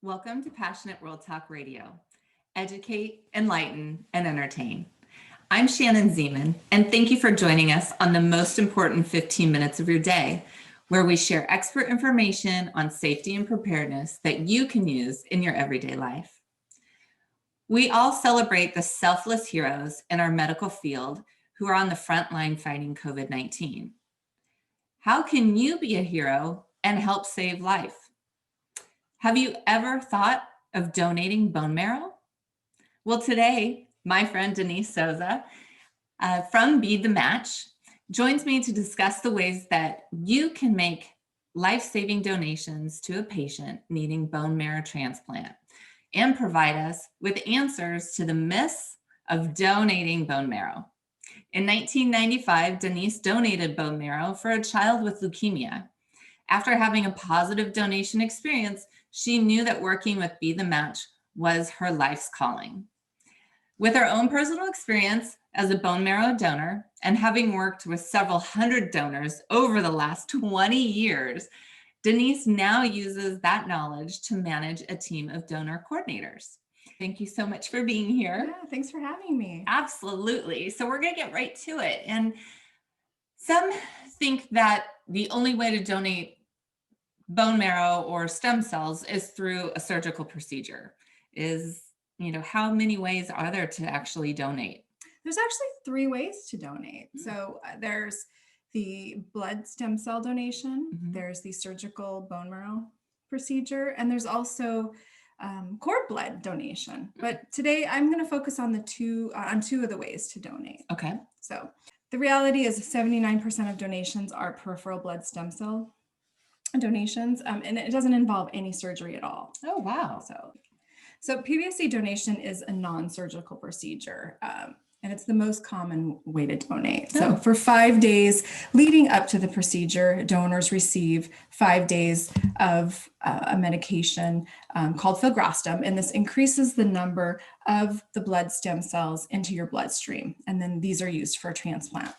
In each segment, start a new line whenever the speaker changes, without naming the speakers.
Welcome to Passionate World Talk Radio. Educate, enlighten, and entertain. I'm Shannon Zeman, and thank you for joining us on the most important 15 minutes of your day, where we share expert information on safety and preparedness that you can use in your everyday life. We all celebrate the selfless heroes in our medical field who are on the front line fighting COVID-19. How can you be a hero and help save life? Have you ever thought of donating bone marrow? Well, today, my friend Denise Souza from Be the Match joins me to discuss the ways that you can make life-saving donations to a patient needing bone marrow transplant and provide us with answers to the myths of donating bone marrow. In 1995, Denise donated bone marrow for a child with leukemia. After having a positive donation experience, she knew that working with Be the Match was her life's calling. With her own personal experience as a bone marrow donor and having worked with several hundred donors over the last 20 years, Denise now uses that knowledge to manage a team of donor coordinators. Thank you so much for being here.
Yeah, thanks for having me.
Absolutely. So we're going to get right to it. And some think that the only way to donate bone marrow or stem cells is through a surgical procedure. How many ways are there to actually donate?
There's actually 3 ways to donate. So there's the blood stem cell donation, there's the surgical bone marrow procedure, and there's also cord blood donation. But today I'm going to focus on two of the ways to donate.
Okay.
So the reality is 79% of donations are peripheral blood stem cell donations, and it doesn't involve any surgery at all.
Oh, wow.
So PWTRN donation is a non-surgical procedure, and it's the most common way to donate.
Oh.
So for 5 days leading up to the procedure, donors receive 5 days of a medication called filgrastim, and this increases the number of the blood stem cells into your bloodstream, and then these are used for a transplant.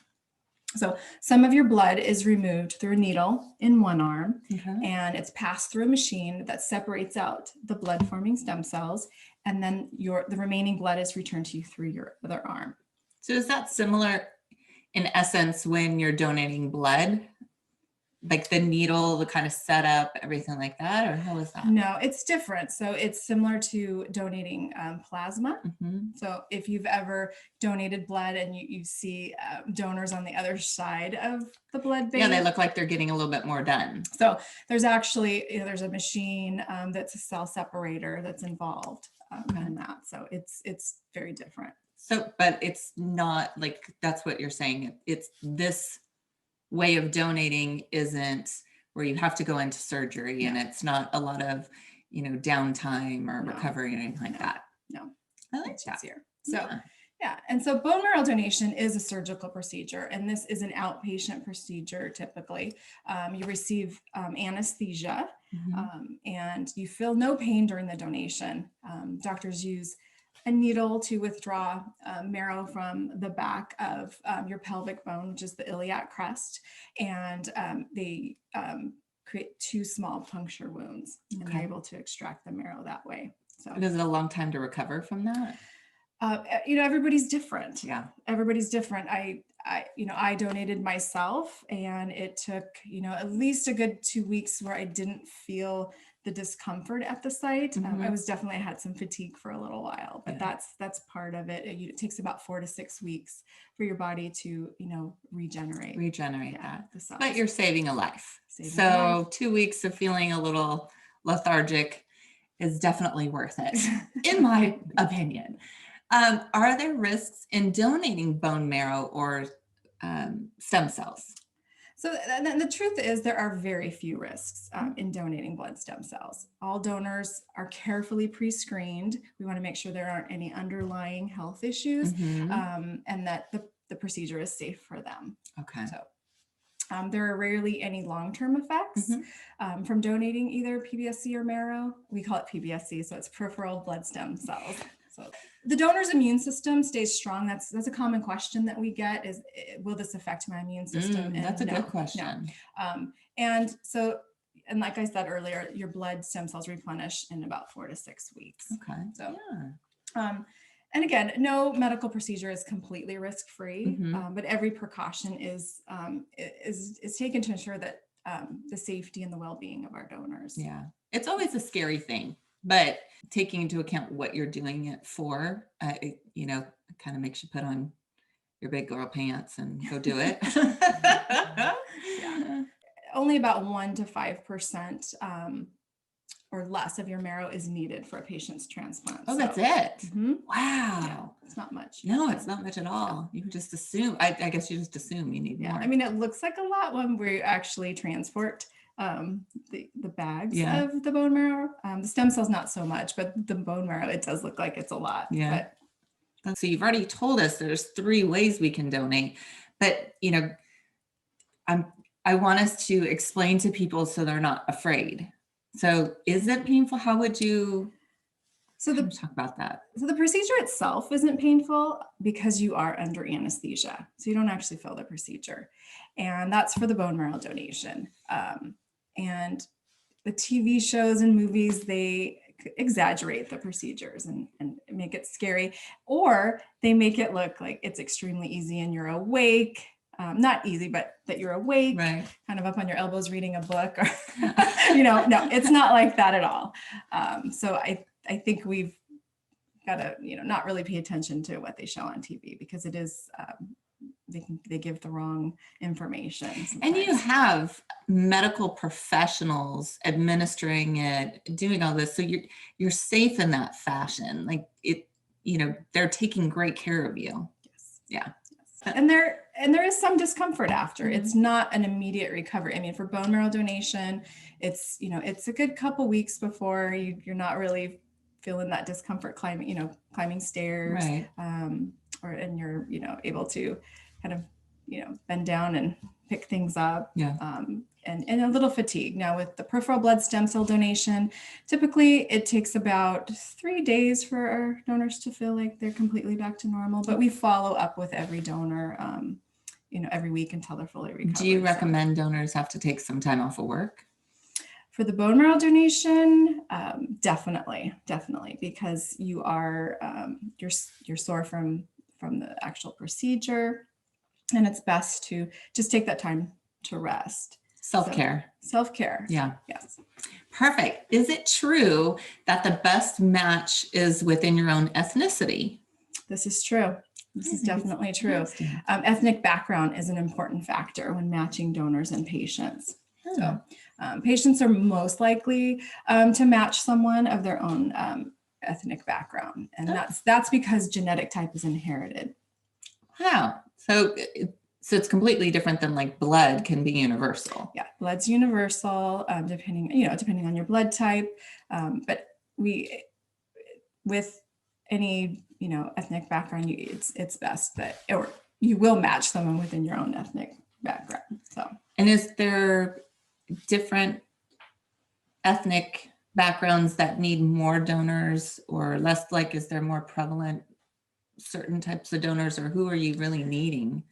So some of your blood is removed through a needle in one arm, and it's passed through a machine that separates out the blood-forming stem cells, and then the remaining blood is returned to you through your other arm.
So is that similar in essence when you're donating blood? Like the needle, the kind of setup, everything like that, or how is that?
No, it's different. So it's similar to donating plasma. So if you've ever donated blood and you see donors on the other side of the blood bank.
Yeah, they look like they're getting a little bit more done.
So there's actually, there's a machine that's a cell separator that's involved in that. So it's very different.
So, but it's not like, that's what you're saying. It's this way of donating isn't where you have to go into surgery, and it's not a lot of, downtime or recovery or anything like that.
No,
I like
it's
that.
easier. So and so bone marrow donation is a surgical procedure, and this is an outpatient procedure. Typically, you receive anesthesia, and you feel no pain during the donation. Doctors use a needle to withdraw marrow from the back of your pelvic bone, which is the iliac crest, and they create 2 small puncture wounds, and you're able to extract the marrow that way. So,
and is it a long time to recover from that?
Everybody's different.
Yeah,
everybody's different. I donated myself, and it took at least a good 2 weeks where I didn't feel the discomfort at the site. I had some fatigue for a little while, but that's part of it. It takes about 4 to 6 weeks for your body to regenerate
that.
The cells.
But you're saving a life. So 2 weeks of feeling a little lethargic is definitely worth it, in my opinion. Are there risks in donating bone marrow or stem cells?
So the truth is there are very few risks in donating blood stem cells. All donors are carefully pre-screened. We want to make sure there aren't any underlying health issues, and that the procedure is safe for them.
Okay.
So there are rarely any long-term effects from donating either PBSC or marrow. We call it PBSC, so it's peripheral blood stem cells. So the donor's immune system stays strong. That's a common question that we get is, will this affect my immune system?
That's a good question.
No. And so and like I said earlier, your blood stem cells replenish in about 4 to 6 weeks.
Okay.
So,
Yeah.
and again, no medical procedure is completely risk-free,
Mhm.
but every precaution is taken to ensure that the safety and the well-being of our donors.
Yeah. It's always a scary thing, but taking into account what you're doing it for, it, kind of makes you put on your big girl pants and go do it.
Yeah. Only about 1 to 5% or less of your marrow is needed for a patient's transplant.
Oh, that's it.
Mhm.
Wow.
Yeah, it's not much.
No, it's not much at all. You just assume, I guess you just assume you need
Yeah,
more.
I mean, it looks like a lot when we actually transport the bags of the bone marrow. The stem cells, not so much, but the bone marrow, it does look like it's a lot.
Yeah. So you've already told us there's 3 ways we can donate, but I want us to explain to people so they're not afraid. So is it painful? How would you talk about that?
So the procedure itself isn't painful because you are under anesthesia. So you don't actually feel the procedure. And that's for the bone marrow donation. And the TV shows and movies, they exaggerate the procedures and make it scary, or they make it look like it's extremely easy and you're awake. Not easy, but that you're awake,
Right.
kind of up on your elbows reading a book, or no, it's not like that at all. So I think we've got to not really pay attention to what they show on TV, because it is they give the wrong information sometimes.
And you have medical professionals administering it, doing all this, so you're safe in that fashion. Like it, they're taking great care of you.
Yes.
Yeah.
And there is some discomfort after. Mm-hmm. It's not an immediate recovery. I mean, for bone marrow donation, it's it's a good couple weeks before you're not really feeling that discomfort climbing stairs,
right.
And you're able to kind of bend down and pick things up.
Yeah.
And a little fatigue. Now with the peripheral blood stem cell donation, typically it takes about 3 days for our donors to feel like they're completely back to normal, but we follow up with every donor every week until they're fully recovered.
Do you recommend donors have to take some time off of work?
For the bone marrow donation, definitely, because you are you're sore from the actual procedure, and it's best to just take that time to rest.
Self-care.
Yeah. Yes.
Perfect. Is it true that the best match is within your own ethnicity?
This is true. This is definitely true. Ethnic background is an important factor when matching donors and patients. So patients are most likely to match someone of their own ethnic background. And that's because genetic type is inherited.
Wow. So it's completely different than like blood can be universal.
Yeah, blood's universal, depending on your blood type. But with any ethnic background, it's best that, or you will match someone within your own ethnic background. So,
and is there different ethnic backgrounds that need more donors or less? Like, is there more prevalent certain types of donors, or who are you really needing?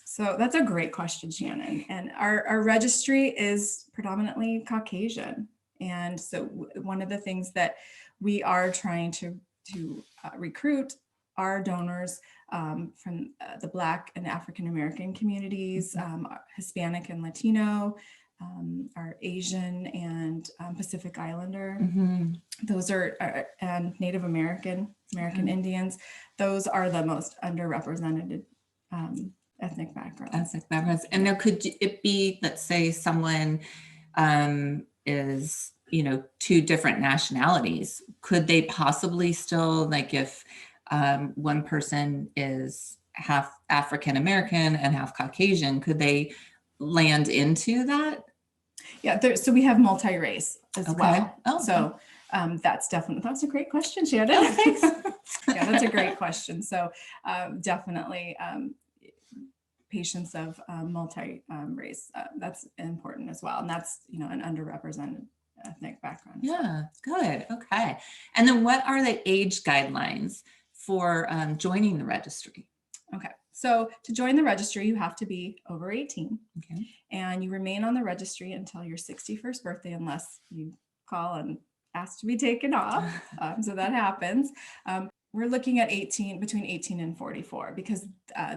So that's a great question, Shannon. And our registry is predominantly Caucasian. And so one of the things that we are trying to recruit are donors from the Black and African American communities, Hispanic and Latino, our Asian and Pacific Islander.
Mm-hmm.
Those are and Native American Indians. Those are the most underrepresented ethnic backgrounds.
And now, could it be, let's say someone is 2 different nationalities? Could they possibly still, like, if one person is half African American and half Caucasian, could they land into that?
Yeah, so we have multi-race as well.
Oh,
so that's a great question, Shannon.
Oh, thanks.
Yeah, that's a great question. So definitely patients of multi-race, that's important as well. And that's, an underrepresented ethnic background.
Yeah, good. Okay. And then what are the age guidelines for joining the registry?
Okay. So to join the registry, you have to be over 18,
Okay.
and you remain on the registry until your 61st birthday, unless you call and ask to be taken off. So that happens. We're looking at between 18 and 44, because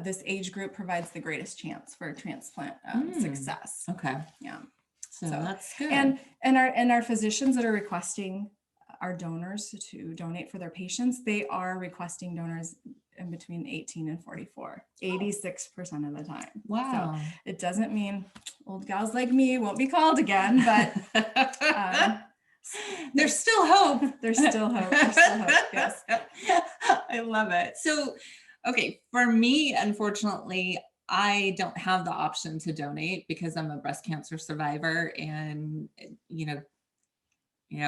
this age group provides the greatest chance for transplant success.
Okay.
Yeah.
So that's good.
And our physicians that are requesting our donors to donate for their patients, they are requesting donors in between 18 and 44, 86% of the time.
Wow.
So it doesn't mean old gals like me won't be called again, but
there's still hope.
There's still hope. There's still hope. Yes.
I love it. So, okay, for me, unfortunately, I don't have the option to donate because I'm a breast cancer survivor, and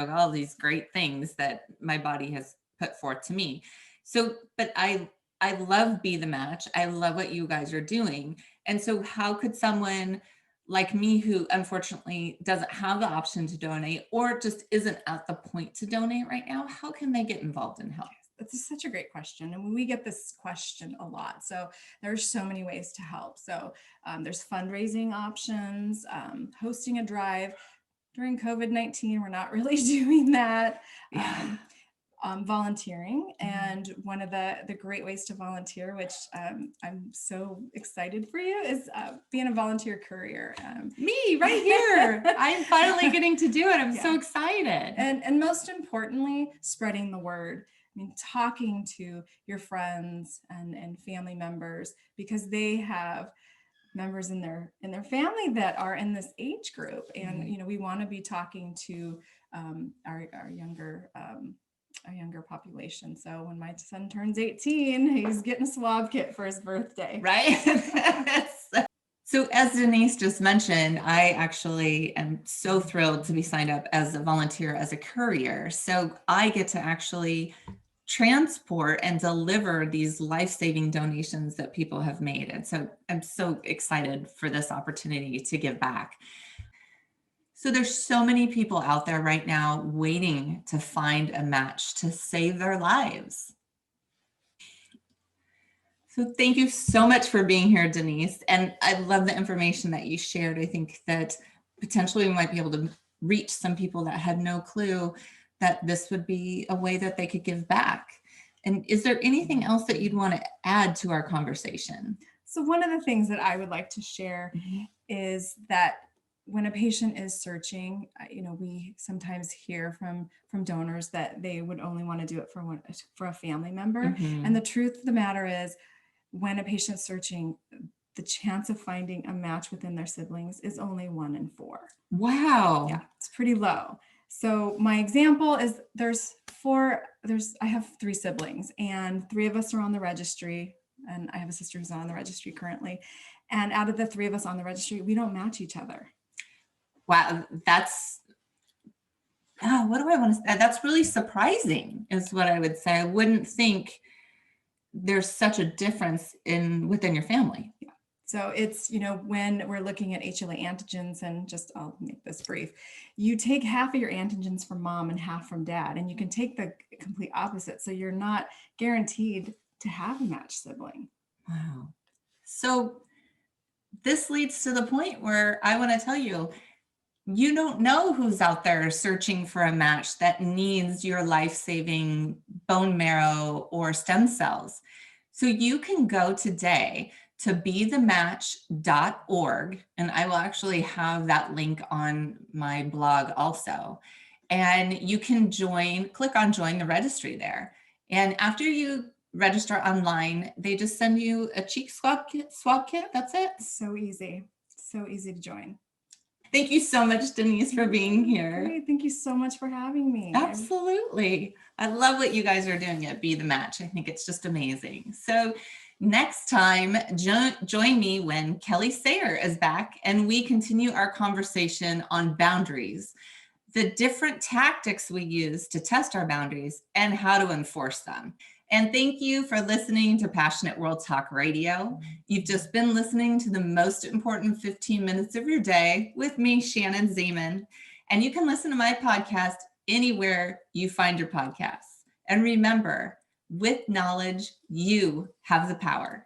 all these great things that my body has put forth to me. So, but I love Be the Match. I love what you guys are doing. And so how could someone like me, who unfortunately doesn't have the option to donate or just isn't at the point to donate right now, how can they get involved and help?
That's such a great question. And we get this question a lot. So there's so many ways to help. So there's fundraising options, hosting a drive. During COVID-19, we're not really doing that. Volunteering. And one of the great ways to volunteer, which I'm so excited for you, is being a volunteer courier.
Me right here. I'm finally getting to do it. I'm so excited.
And most importantly, spreading the word. I mean, talking to your friends and family members, because they have members in their family that are in this age group. And, we want to be talking to our younger population. So when my son turns 18, he's getting a swab kit for his birthday.
Right. So as Denise just mentioned, I actually am so thrilled to be signed up as a volunteer, as a courier. So I get to actually transport and deliver these life-saving donations that people have made. And so I'm so excited for this opportunity to give back. So there's so many people out there right now waiting to find a match to save their lives. So thank you so much for being here, Denise. And I love the information that you shared. I think that potentially we might be able to reach some people that had no clue that this would be a way that they could give back. And is there anything else that you'd want to add to our conversation?
So one of the things that I would like to share is that when a patient is searching, we sometimes hear from donors that they would only want to do it for a family member. And the truth of the matter is, when a patient's searching, the chance of finding a match within their siblings is only 1 in 4.
Wow.
Yeah, it's pretty low. So my example is I have 3 siblings, and 3 of us are on the registry, and I have a sister who's on the registry currently. And out of the 3 of us on the registry, we don't match each other.
Wow, what do I want to say? That's really surprising, is what I would say. I wouldn't think there's such a difference within your family.
Yeah. So it's, when we're looking at HLA antigens, and I'll make this brief, you take half of your antigens from mom and half from dad, and you can take the complete opposite. So you're not guaranteed to have a matched sibling.
Wow. So this leads to the point where I want to tell you, you don't know who's out there searching for a match that needs your life-saving bone marrow or stem cells. So you can go today to bethematch.org, and I will actually have that link on my blog also. And you can click on join the registry there. And after you register online, they just send you a cheek swab kit. That's it.
So easy to join.
Thank you so much, Denise, for being here.
Great. Thank you so much for having me.
Absolutely. I love what you guys are doing at Be the Match. I think it's just amazing. So next time, join me when Kelly Sayer is back, and we continue our conversation on boundaries, the different tactics we use to test our boundaries, and how to enforce them. And thank you for listening to Passionate World Talk Radio. You've just been listening to the most important 15 minutes of your day with me, Shannon Zeman. And you can listen to my podcast anywhere you find your podcasts. And remember, with knowledge, you have the power.